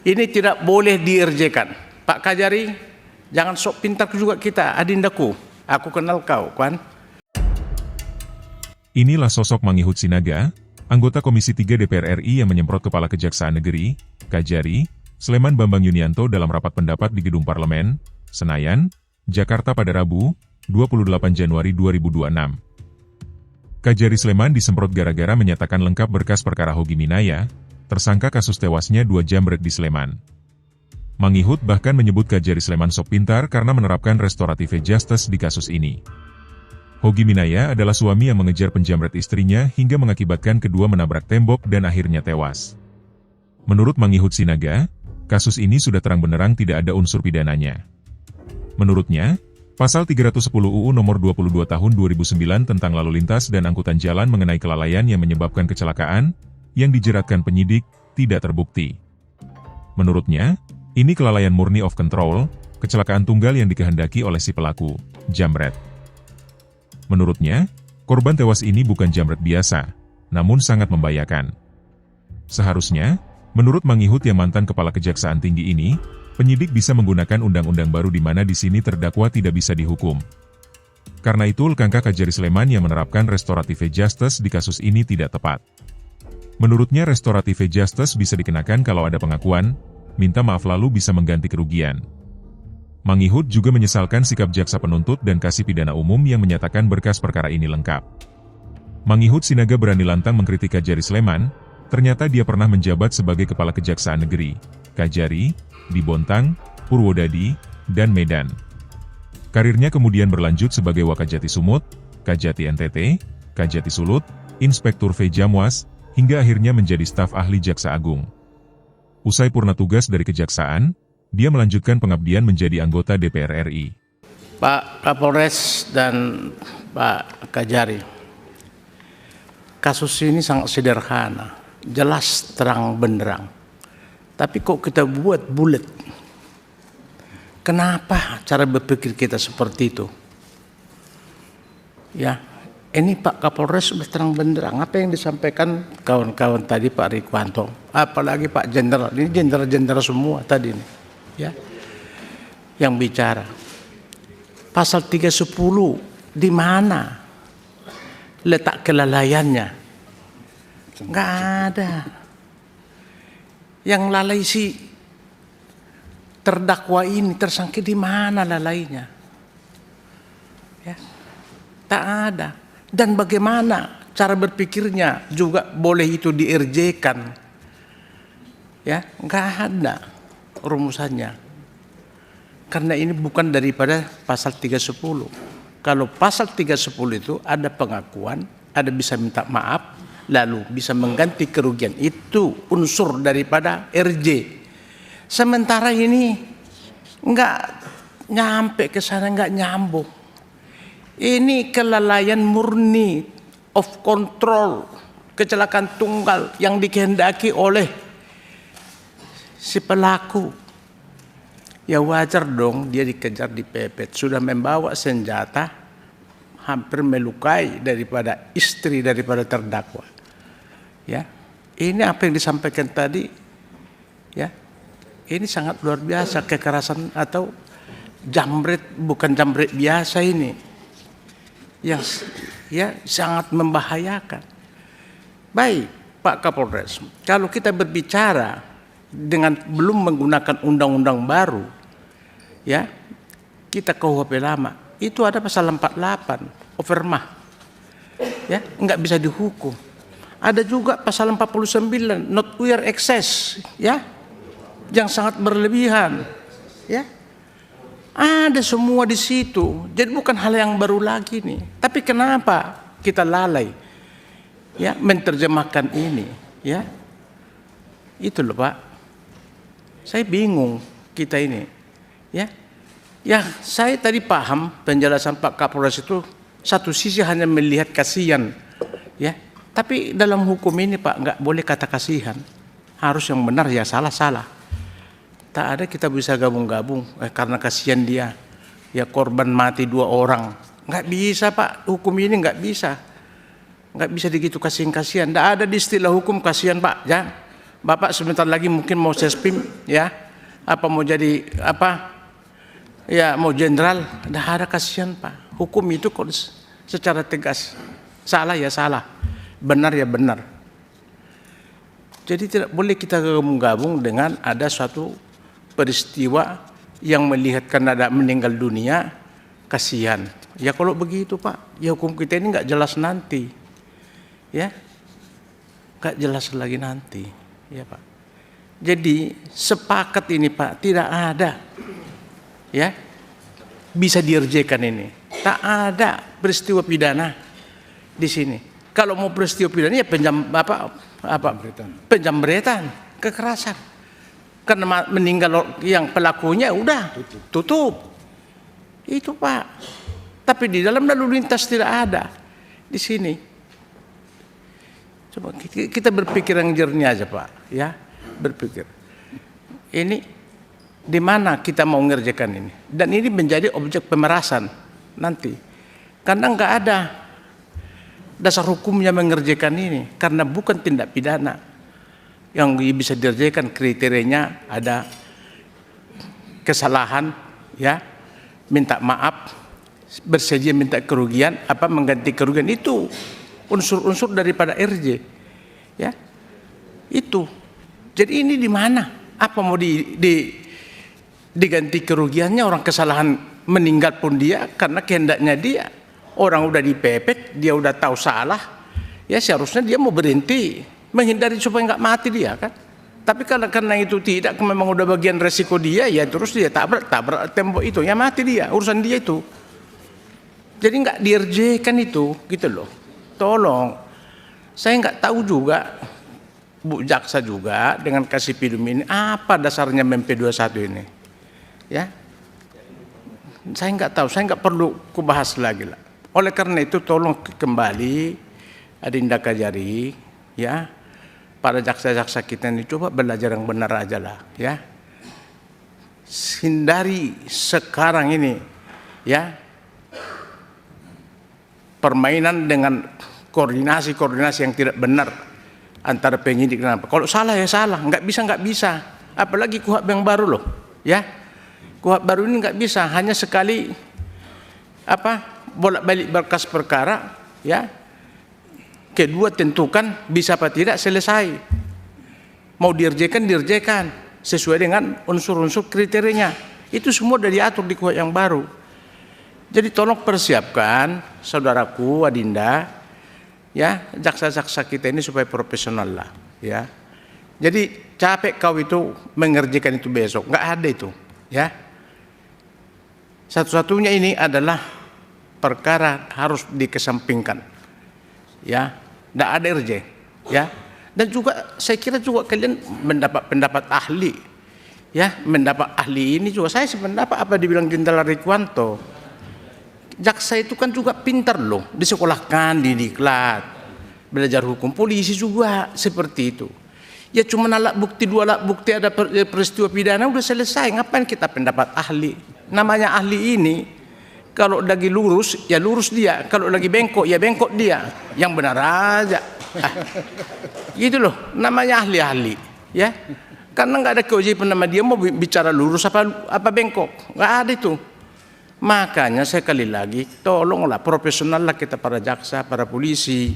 Ini tidak boleh dikerjakan. Pak Kajari, jangan sok pintar juga kita, adindaku. Aku kenal kau, kan? Inilah sosok Mangihut Sinaga, anggota Komisi 3 DPR RI yang menyemprot Kepala Kejaksaan Negeri, Kajari, Sleman Bambang Yunianto dalam rapat pendapat di Gedung Parlemen, Senayan, Jakarta pada Rabu, 28 Januari 2026. Kajari Sleman disemprot gara-gara menyatakan lengkap berkas perkara Hogi Minaya, tersangka kasus tewasnya 2 jambret di Sleman. Mangihut bahkan menyebut Kajari Sleman sok pintar karena menerapkan restoratif justice di kasus ini. Hogi Minaya adalah suami yang mengejar penjamret istrinya hingga mengakibatkan kedua menabrak tembok dan akhirnya tewas. Menurut Mangihut Sinaga, kasus ini sudah terang benderang tidak ada unsur pidananya. Menurutnya, Pasal 310 UU Nomor 22 Tahun 2009 tentang lalu lintas dan angkutan jalan mengenai kelalaian yang menyebabkan kecelakaan, yang dijeratkan penyidik, tidak terbukti. Menurutnya, ini kelalaian murni of control, kecelakaan tunggal yang dikehendaki oleh si pelaku, jambret. Menurutnya, korban tewas ini bukan jambret biasa, namun sangat membahayakan. Seharusnya, menurut Mangihut yang mantan Kepala Kejaksaan Tinggi ini, penyidik bisa menggunakan undang-undang baru di mana di sini terdakwa tidak bisa dihukum. Karena itu langkah Kajari Sleman yang menerapkan restoratif justice di kasus ini tidak tepat. Menurutnya restoratif justice bisa dikenakan kalau ada pengakuan, minta maaf lalu bisa mengganti kerugian. Mangihut juga menyesalkan sikap jaksa penuntut dan kasih pidana umum yang menyatakan berkas perkara ini lengkap. Mangihut Sinaga berani lantang mengkritik Kajari Sleman, ternyata dia pernah menjabat sebagai Kepala Kejaksaan Negeri, Kajari, di Bontang, Purwodadi, dan Medan. Karirnya kemudian berlanjut sebagai Wakajati Sumut, Kajati NTT, Kajati Sulut, Inspektur V Jamwas, hingga akhirnya menjadi staf ahli Jaksa Agung. Usai purna tugas dari Kejaksaan, dia melanjutkan pengabdian menjadi anggota DPR RI. Pak Kapolres dan Pak Kajari, kasus ini sangat sederhana, jelas terang benderang. Tapi kok kita buat bulat? Kenapa cara berpikir kita seperti itu? Ya, ini Pak Kapolres sudah terang benderang. Apa yang disampaikan kawan-kawan tadi Pak Rikwanto, apalagi Pak Jenderal, ini jenderal-jenderal semua tadi ini, ya, yang bicara. Pasal 310 di mana letak kelalaiannya? Nggak ada. Yang lalai si terdakwa ini, tersangka di mana lalainya? Ya, tak ada. Dan bagaimana cara berpikirnya juga boleh itu di-RJ-kan. Ya, nggak ada rumusannya. Karena ini bukan daripada pasal 310. Kalau pasal 310 itu ada pengakuan, ada bisa minta maaf, lalu bisa mengganti kerugian, itu unsur daripada RJ. Sementara ini nggak nyampe ke sana, nggak nyambung. Ini kelalaian murni of control, kecelakaan tunggal yang dikehendaki oleh si pelaku. Ya wajar dong dia dikejar, dipepet, sudah membawa senjata, hampir melukai daripada istri daripada terdakwa. Ya, ini apa yang disampaikan tadi, ya, ini sangat luar biasa, kekerasan atau jambret, bukan jambret biasa ini, yang ya sangat membahayakan. Baik, Pak Kapolres, kalau kita berbicara dengan belum menggunakan undang-undang baru, ya, kita KUHP lama, itu ada pasal 48, overmah, ya, nggak bisa dihukum. Ada juga pasal 49, not wear excess, ya, yang sangat berlebihan, ya. Ada semua di situ. Jadi bukan hal yang baru lagi nih. Tapi kenapa kita lalai, ya, menerjemahkan ini, ya? Itu loh Pak. Saya bingung kita ini, ya. Ya, saya tadi paham penjelasan Pak Kapolres itu satu sisi hanya melihat kasihan, ya. Tapi dalam hukum ini Pak nggak boleh kata kasihan, harus yang benar ya salah. Tak ada kita bisa gabung-gabung karena kasihan dia, ya korban mati 2 orang, nggak bisa Pak, hukum ini nggak bisa digitu kasihan. Nggak ada di istilah hukum kasihan Pak, ya Bapak sebentar lagi mungkin mau sespim, ya, apa mau jadi apa, ya mau jenderal. Dah ada, kasihan Pak. Hukum itu kok secara tegas, salah ya salah, benar ya benar. Jadi tidak boleh kita gabung-gabung dengan ada suatu peristiwa yang melihatkan ada meninggal dunia, kasihan. Ya kalau begitu Pak, ya hukum kita ini nggak jelas nanti, ya, nggak jelas lagi nanti, ya Pak. Jadi sepakat ini Pak, tidak ada, ya, bisa dirjekan ini. Tak ada peristiwa pidana di sini. Kalau mau peristiwa pidana ya penjamretan, kekerasan. Karena meninggal yang pelakunya udah tutup. Itu Pak. Tapi di dalam lalu lintas tidak ada di sini. Coba kita berpikir yang jernih aja Pak, ya, berpikir. Ini di mana kita mau ngerjakan ini? Dan ini menjadi objek pemerasan nanti. Karena nggak ada dasar hukumnya mengerjakan ini, karena bukan tindak pidana yang bisa dikerjakan. Kriterianya ada kesalahan, ya, minta maaf, bersedia minta kerugian, apa mengganti kerugian, itu unsur-unsur daripada RJ, ya, itu. Jadi ini di mana? Apa mau diganti kerugiannya? Orang kesalahan meninggal pun dia karena kehendaknya dia. Orang udah dipepet, dia udah tahu salah, ya seharusnya dia mau berhenti, menghindari supaya nggak mati dia kan. Tapi karena itu tidak, memang udah bagian resiko dia, ya terus dia tabrak tembok itu, ya mati dia, urusan dia itu. Jadi nggak dirjekan itu, gitu loh. Tolong, saya nggak tahu juga, Bu Jaksa juga dengan kasih pidum ini, apa dasarnya MP21 ini, ya. Saya nggak tahu, saya nggak perlu kubahas lagi lah. Oleh karena itu tolong kembali Adinda Kajari, ya, para jaksa-jaksa kita ini coba belajar yang benar aja lah, ya. Hindari sekarang ini, ya, permainan dengan koordinasi yang tidak benar antara penyidik dan apa. Kalau salah ya salah, nggak bisa. Apalagi KUHP yang baru loh, ya. KUHP baru ini nggak bisa, hanya sekali apa bolak-balik berkas perkara, ya. Kedua tentukan bisa apa tidak, selesai. Mau dirjekan sesuai dengan unsur-unsur kriterianya. Itu semua sudah diatur di KUHP yang baru. Jadi tolong persiapkan saudaraku Adinda, ya, jaksa-jaksa kita ini supaya profesional lah, ya. Jadi capek kau itu mengerjakan itu besok, nggak ada itu, ya. Satu-satunya ini adalah perkara harus dikesampingkan, ya. Nggak ada RJ, ya. Dan juga saya kira juga kalian mendapat pendapat ahli, ya, mendapat ahli ini juga saya sependapat apa dibilang Jenderal Rikuanto. Jaksa itu kan juga pintar loh, disekolahkan, didiklat, belajar hukum. Polisi juga seperti itu. Ya cuma dua alat bukti ada peristiwa pidana udah selesai. Ngapain kita pendapat ahli? Namanya ahli ini kalau lagi lurus ya lurus dia, kalau lagi bengkok ya bengkok dia. Yang benar aja. Gitu loh, namanya ahli-ahli, ya. Karena nggak ada kewajiban nama dia mau bicara lurus apa bengkok, nggak ada itu. Makanya sekali lagi tolonglah profesional lah kita para jaksa, para polisi.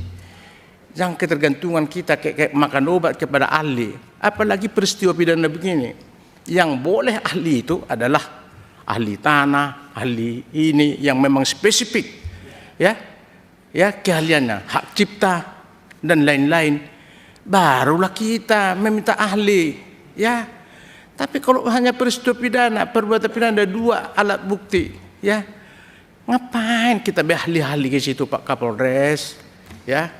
Jangan ketergantungan kita kayak makan obat kepada ahli. Apalagi peristiwa pidana begini. Yang boleh ahli itu adalah ahli tanah, ahli ini yang memang spesifik, ya, ya keahliannya, hak cipta dan lain-lain. Barulah kita meminta ahli, ya. Tapi kalau hanya peristiwa pidana, perbuatan pidana ada dua alat bukti, ya, ngapain kita ahli-ahli ke situ, Pak Kapolres, ya,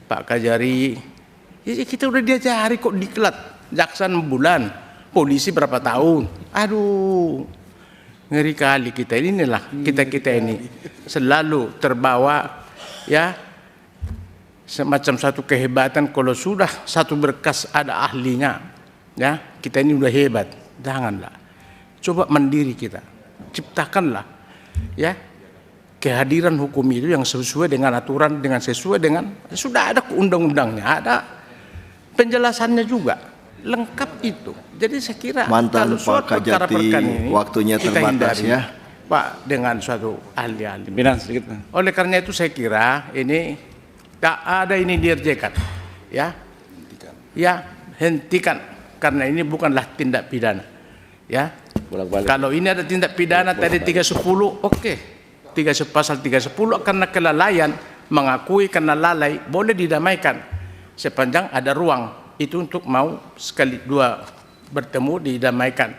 Pak Kajari. Ya, kita udah diajari kok diklat, jaksa 6 bulan, polisi berapa tahun. Aduh, ngeri kali kita inilah, kita ini selalu terbawa, ya, semacam satu kehebatan kalau sudah satu berkas ada ahlinya, ya, kita ini udah hebat. Janganlah, coba mandiri kita, ciptakanlah, ya, kehadiran hukum itu yang sesuai dengan aturan, dengan sesuai dengan sudah ada undang-undangnya, ada penjelasannya juga, lengkap itu. Jadi saya kira Mantan kalau suatu Pak Kajati, perkara ini waktunya kita terbatas hindari, ya. Pak, dengan suatu ahli-ahli. Bilang sedikit. Oleh karena itu saya kira ini tak ada ini dikerjakan, ya, ya hentikan karena ini bukanlah tindak pidana, ya. Bolak-balik. Kalau ini ada tindak pidana tadi 310, oke, pasal 310 karena kelalaian mengakui karena lalai boleh didamaikan sepanjang ada ruang itu untuk mau sekali dua bertemu didamaikan,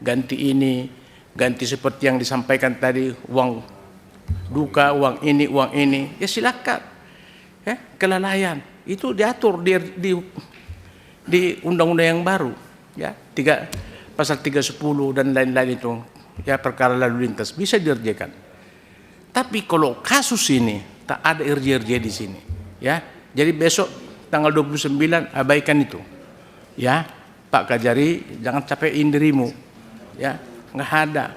ganti ini, ganti seperti yang disampaikan tadi, uang duka, uang ini, ya silakan. Ya, kelalaian itu diatur di undang-undang yang baru, ya, pasal 310 dan lain-lain itu, ya, perkara lalu lintas bisa dikerjakan. Tapi kalau kasus ini tak ada RJ di sini, ya. Jadi besok tanggal 29 abaikan itu, ya. Pak Kajari, jangan capekin dirimu, ya, nggak ada.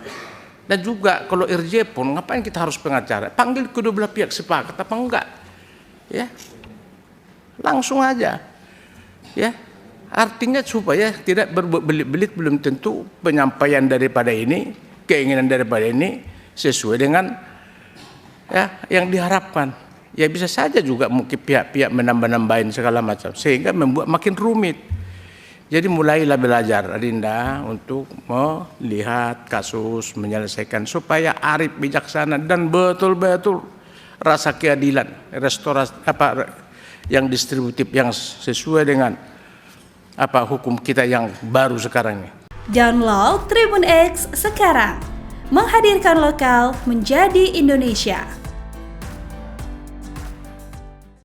Dan juga kalau RJ pun ngapain kita harus pengacara? Panggil kedua belah pihak sepakat apa enggak, ya, langsung aja, ya. Artinya supaya tidak berbelit-belit, belum tentu penyampaian daripada ini, keinginan daripada ini sesuai dengan ya yang diharapkan. Ya bisa saja juga mungkin pihak-pihak menambah-nambahin segala macam sehingga membuat makin rumit. Jadi mulailah belajar Adinda untuk melihat kasus, menyelesaikan supaya arif, bijaksana dan betul-betul rasa keadilan, restorasi yang distributif yang sesuai dengan hukum kita yang baru sekarang ini. Download Tribun X sekarang, menghadirkan lokal menjadi Indonesia.